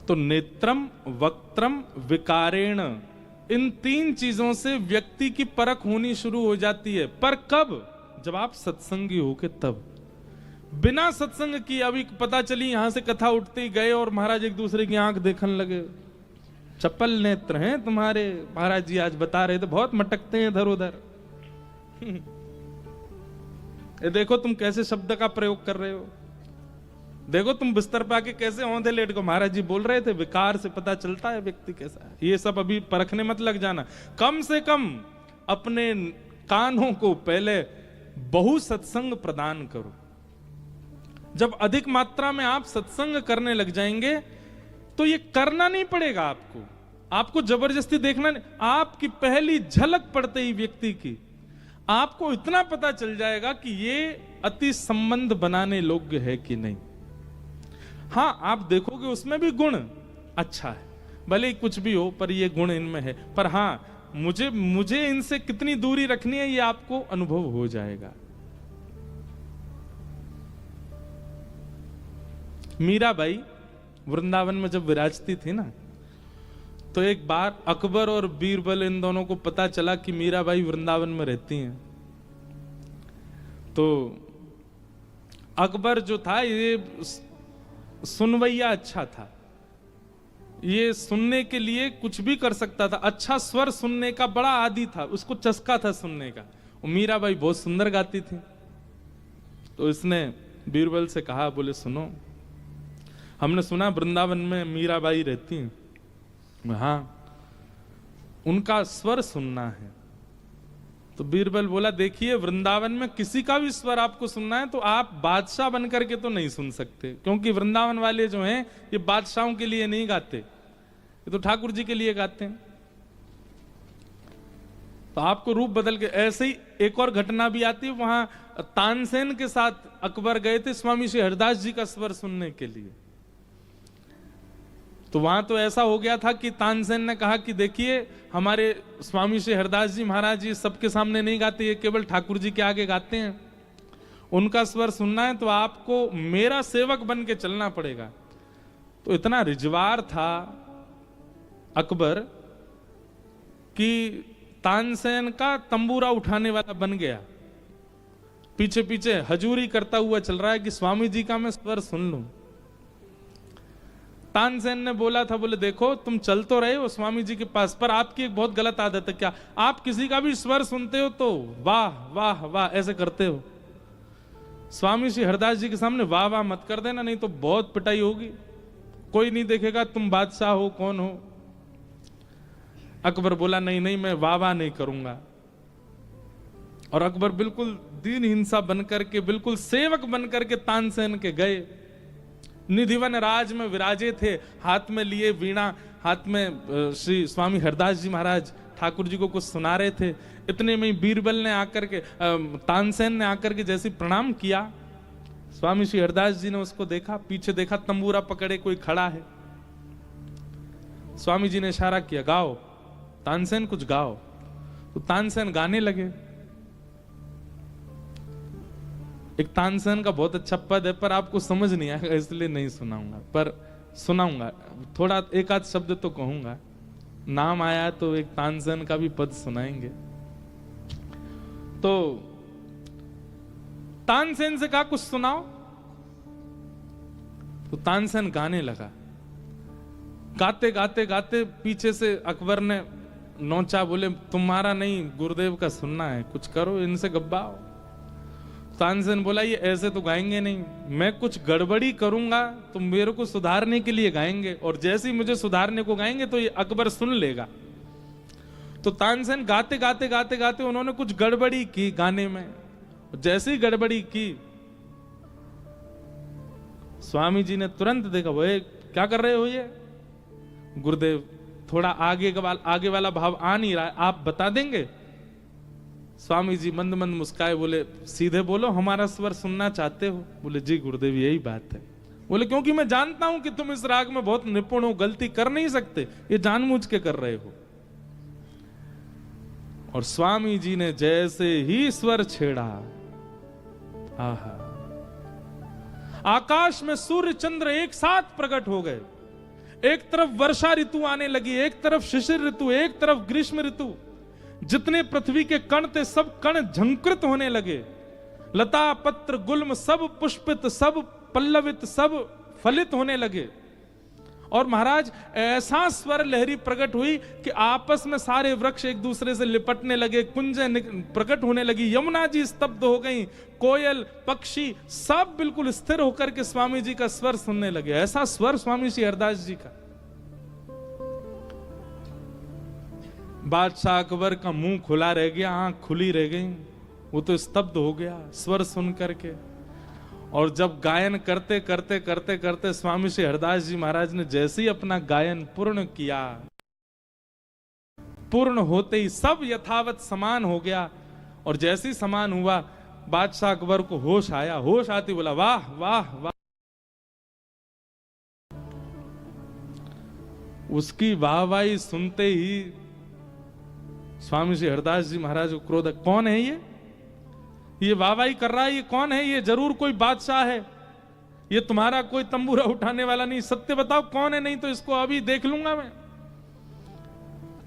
तो नेत्रम, वक्त्रम, विकारेण, इन 3 चीजों से व्यक्ति की परख होनी शुरू हो जाती है। पर कब? जब आप सत्संगी होके तब। बिना सत्संग की अभी पता चली यहां से कथा उठते गए और महाराज एक दूसरे की आंख देखने लगे, चप्पल नेत्र हैं तुम्हारे, महाराज जी आज बता रहे थे, बहुत मटकते हैं इधर उधर। ये देखो तुम कैसे शब्द का प्रयोग कर रहे हो, देखो तुम बिस्तर पे आके कैसे औंधे लेट को, महाराज जी बोल रहे थे विकार से पता चलता है व्यक्ति कैसा है। ये सब अभी परखने मत लग जाना। कम से कम अपने कानों को पहले बहु सत्संग प्रदान करो। जब अधिक मात्रा में आप सत्संग करने लग जाएंगे तो ये करना नहीं पड़ेगा आपको जबरदस्ती देखना नहीं। आपकी पहली झलक पड़ते ही व्यक्ति की आपको इतना पता चल जाएगा कि ये अति संबंध बनाने योग्य है कि नहीं। हां, आप देखोगे उसमें भी गुण अच्छा है, भले ही कुछ भी हो पर ये गुण इनमें है। पर हां, मुझे इनसे कितनी दूरी रखनी है ये आपको अनुभव हो जाएगा। मीराबाई वृंदावन में जब विराजती थी ना, तो एक बार अकबर और बीरबल इन दोनों को पता चला कि मीराबाई वृंदावन में रहती हैं। तो अकबर जो था ये सुनवैया अच्छा था, ये सुनने के लिए कुछ भी कर सकता था, अच्छा स्वर सुनने का बड़ा आदी था, उसको चस्का था सुनने का। मीराबाई बहुत सुंदर गाती थी। तो इसने बीरबल से कहा, बोले सुनो, हमने सुना वृंदावन में मीराबाई रहती हैं। हाँ, उनका स्वर सुनना है। तो बीरबल बोला, देखिए वृंदावन में किसी का भी स्वर आपको सुनना है तो आप बादशाह बनकर के तो नहीं सुन सकते, क्योंकि वृंदावन वाले जो हैं ये बादशाहों के लिए नहीं गाते, ये तो ठाकुर जी के लिए गाते हैं। तो आपको रूप बदल के, ऐसे ही एक और घटना भी आती है, वहां तानसेन के साथ अकबर गए थे स्वामी श्री हरिदास जी का स्वर सुनने के लिए। तो वहां तो ऐसा हो गया था कि तानसेन ने कहा कि देखिए हमारे स्वामी श्री हरिदास जी महाराज जी सबके सामने नहीं गाते, ये केवल ठाकुर जी के आगे गाते हैं, उनका स्वर सुनना है तो आपको मेरा सेवक बन के चलना पड़ेगा। तो इतना रिजवार था अकबर कि तानसेन का तंबूरा उठाने वाला बन गया, पीछे पीछे हजूरी करता हुआ चल रहा है कि स्वामी जी का मैं स्वर सुन लूं। तानसेन ने बोला था, बोले देखो तुम चल तो रहे हो स्वामी जी के पास, पर आपकी एक बहुत गलत आदत है। क्या? आप किसी का भी स्वर सुनते हो तो वाह वाह वाह ऐसे करते हो। स्वामी श्री हरदास जी के सामने वाह वाह मत कर देना, नहीं तो बहुत पिटाई होगी, कोई नहीं देखेगा तुम बादशाह हो कौन हो। अकबर बोला नहीं नहीं मैं वाह वाह नहीं करूंगा। और अकबर बिल्कुल दीन हिंसा बनकर के, बिल्कुल सेवक बनकर के तानसेन के गए। निधिवन राज में विराजे थे, हाथ में लिए वीणा, हाथ में श्री स्वामी हरदास जी महाराज ठाकुर जी को कुछ सुना रहे थे। इतने में बीरबल ने आकर के, तानसेन ने आकर के जैसे प्रणाम किया, स्वामी श्री हरदास जी ने उसको देखा, पीछे देखा तंबूरा पकड़े कोई खड़ा है। स्वामी जी ने इशारा किया, गाओ तानसेन कुछ गाओ। तो तानसेन गाने लगे। एक तानसेन का बहुत अच्छा पद है पर आपको समझ नहीं आएगा इसलिए नहीं सुनाऊंगा, पर सुनाऊंगा थोड़ा, एक आध शब्द तो कहूंगा। नाम आया तो एक तानसेन का भी पद सुनाएंगे। तो तानसेन से कहा कुछ सुनाओ, तो तानसेन गाने लगा। गाते गाते गाते पीछे से अकबर ने नोचा, बोले तुम्हारा नहीं गुरुदेव का सुनना है, कुछ करो इनसे गब्बाओ। तानसेन बोला ये ऐसे तो गाएंगे नहीं, मैं कुछ गड़बड़ी करूंगा तो मेरे को सुधारने के लिए गाएंगे, और जैसे ही मुझे सुधारने को गाएंगे तो ये अकबर सुन लेगा। तो तानसेन गाते गाते गाते गाते उन्होंने कुछ गड़बड़ी की गाने में। जैसे ही गड़बड़ी की स्वामी जी ने तुरंत देखा, वो क्या कर रहे हो ये? गुरुदेव थोड़ा आगे वाला भाव आ नहीं रहा है, आप बता देंगे? स्वामी जी मंद मंद मुस्काए, बोले सीधे बोलो हमारा स्वर सुनना चाहते हो? बोले जी गुरुदेव यही बात है। बोले क्योंकि मैं जानता हूं कि तुम इस राग में बहुत निपुण हो, गलती कर नहीं सकते, ये जानबूझ के कर रहे हो। और स्वामी जी ने जैसे ही स्वर छेड़ा, आहा, आकाश में सूर्य चंद्र एक साथ प्रकट हो गए। एक तरफ वर्षा ऋतु आने लगी, एक तरफ शिशिर ऋतु, एक तरफ ग्रीष्म ऋतु। जितने पृथ्वी के कण थे सब कण झंकृत होने लगे। लता पत्र गुल्म सब पुष्पित, सब पल्लवित, सब फलित होने लगे। और महाराज ऐसा स्वर लहरी प्रकट हुई कि आपस में सारे वृक्ष एक दूसरे से लिपटने लगे, कुंजें प्रकट होने लगी, यमुना जी स्तब्ध हो गई, कोयल पक्षी सब बिल्कुल स्थिर होकर के स्वामी जी का स्वर सुनने लगे। ऐसा स्वर स्वामी श्री हरदास जी का। बादशाह अकबर का मुंह खुला रह गया, आंख खुली रह गई, वो तो स्तब्ध हो गया स्वर सुन करके। और जब गायन करते करते करते करते स्वामी श्री हरदास जी महाराज ने जैसे ही अपना गायन पूर्ण किया, पूर्ण होते ही सब यथावत समान हो गया। और जैसे ही समान हुआ बादशाह अकबर को होश आया, होश आती बोला वाह वाह वाह। उसकी वाहवाही सुनते ही स्वामी श्री हरदास जी महाराज को क्रोध, कौन है ये वाहवाही कर रहा है, ये कौन है, ये जरूर कोई बादशाह है, ये तुम्हारा कोई तंबूरा उठाने वाला नहीं, सत्य बताओ कौन है, नहीं तो इसको अभी देख लूंगा मैं।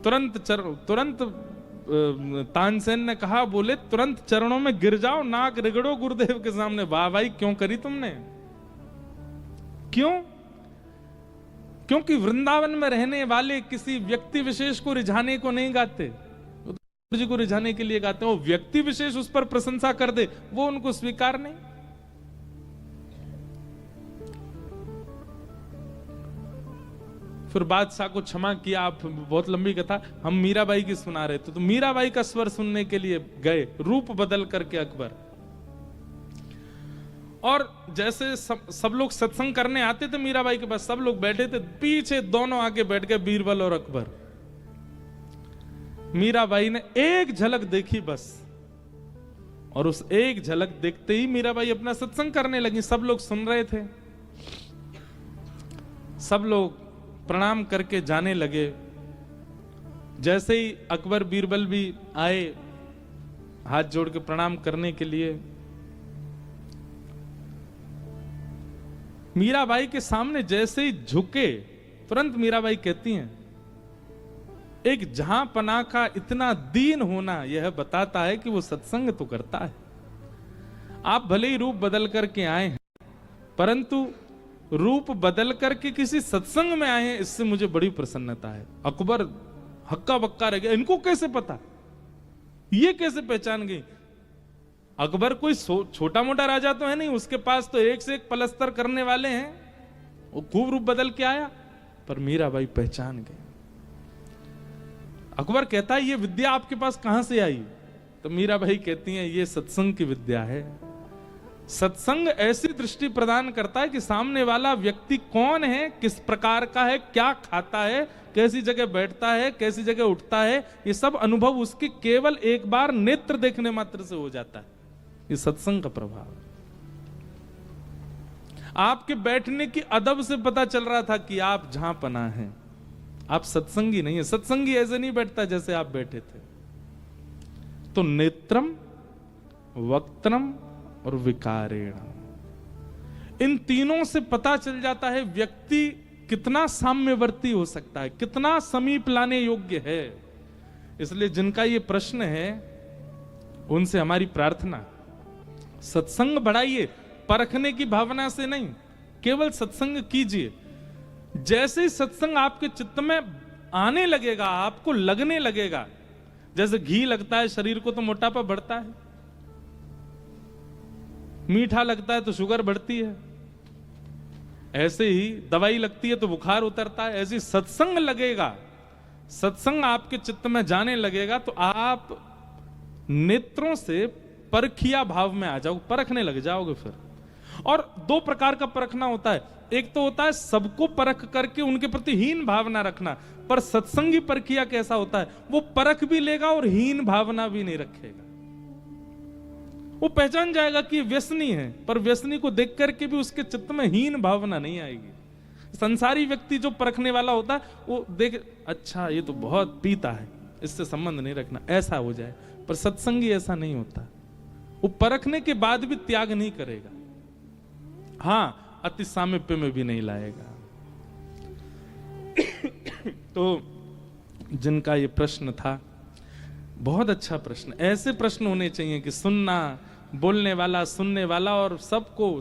तुरंत तानसेन ने कहा, बोले तुरंत चरणों में गिर जाओ, नाक रगड़ो गुरुदेव के सामने। वाहवाही क्यों करी तुमने, क्यों? क्योंकि वृंदावन में रहने वाले किसी व्यक्ति विशेष को रिझाने को नहीं गाते, जी को रिझाने के लिए गाते हैं। वो व्यक्ति विशेष उस पर प्रशंसा कर दे, वो उनको स्वीकार नहीं। फिर बादशाह को क्षमा किया। आप बहुत लंबी कथा, हम मीराबाई की सुना रहे थे, तो मीराबाई का स्वर सुनने के लिए गए, रूप बदल करके अकबर। और जैसे सब लोग सत्संग करने आते थे मीराबाई के पास, सब लोग बैठे थे, पीछे दोनों आके बैठ गए, बीरबल और अकबर। मीराबाई ने एक झलक देखी बस, और उस एक झलक देखते ही मीराबाई अपना सत्संग करने लगी। सब लोग सुन रहे थे, सब लोग प्रणाम करके जाने लगे। जैसे ही अकबर बीरबल भी आए हाथ जोड़ के प्रणाम करने के लिए, मीराबाई के सामने जैसे ही झुके, तुरंत मीराबाई कहती हैं, एक जहां पना का इतना दीन होना यह बताता है कि वो सत्संग तो करता है। आप भले ही रूप बदल करके आए हैं, परंतु रूप बदल करके किसी सत्संग में आए हैं, इससे मुझे बड़ी प्रसन्नता है। अकबर हक्का बक्का रह गया, इनको कैसे पता, ये कैसे पहचान गई? अकबर कोई छोटा मोटा राजा तो है नहीं, उसके पास तो एक से एक पलस्तर करने वाले हैं, वो खूब रूप बदल के आया, पर मीराबाई पहचान गई। अकबर कहता है, ये विद्या आपके पास कहां से आई? तो मीराबाई कहती हैं, ये सत्संग की विद्या है। सत्संग ऐसी दृष्टि प्रदान करता है कि सामने वाला व्यक्ति कौन है, किस प्रकार का है, क्या खाता है, कैसी जगह बैठता है, कैसी जगह उठता है, ये सब अनुभव उसके केवल एक बार नेत्र देखने मात्र से हो जाता है। ये सत्संग का प्रभाव। आपके बैठने की अदब से पता चल रहा था कि आप जहां पना है, आप सत्संगी नहीं है। सत्संगी ऐसे नहीं बैठता जैसे आप बैठे थे। तो नेत्रम, वक्त्रम और विकारेण, इन तीनों से पता चल जाता है व्यक्ति कितना साम्यवर्ती हो सकता है, कितना समीप लाने योग्य है। इसलिए जिनका ये प्रश्न है, उनसे हमारी प्रार्थना, सत्संग बढ़ाइए, परखने की भावना से नहीं, केवल सत्संग कीजिए। जैसे ही सत्संग आपके चित्त में आने लगेगा, आपको लगने लगेगा, जैसे घी लगता है शरीर को तो मोटापा बढ़ता है, मीठा लगता है तो शुगर बढ़ती है, ऐसे ही दवाई लगती है तो बुखार उतरता है, ऐसे सत्संग लगेगा, सत्संग आपके चित्त में जाने लगेगा तो आप नेत्रों से परखिया भाव में आ जाओगे, परखने लग जाओगे। फिर और दो प्रकार का परखना होता है, एक तो होता है सबको परख करके उनके प्रति हीन भावना रखना, पर सत्संगी परखिया कैसा होता है, वो परख भी लेगा और हीन भावना भी नहीं रखेगा। वो पहचान जाएगा कि व्यसनी है, पर व्यसनी को देख करके भी उसके चित्त में हीन भावना नहीं आएगी। संसारी व्यक्ति जो परखने वाला होता है, वो देख, अच्छा ये तो बहुत पीता है, इससे संबंध नहीं रखना, ऐसा हो जाए। पर सत्संगी ऐसा नहीं होता, वो परखने के बाद भी त्याग नहीं करेगा, हाँ अति सामीप्य में भी नहीं लाएगा। तो जिनका ये प्रश्न था, बहुत अच्छा प्रश्न, ऐसे प्रश्न होने चाहिए कि सुनना, बोलने वाला, सुनने वाला और सबको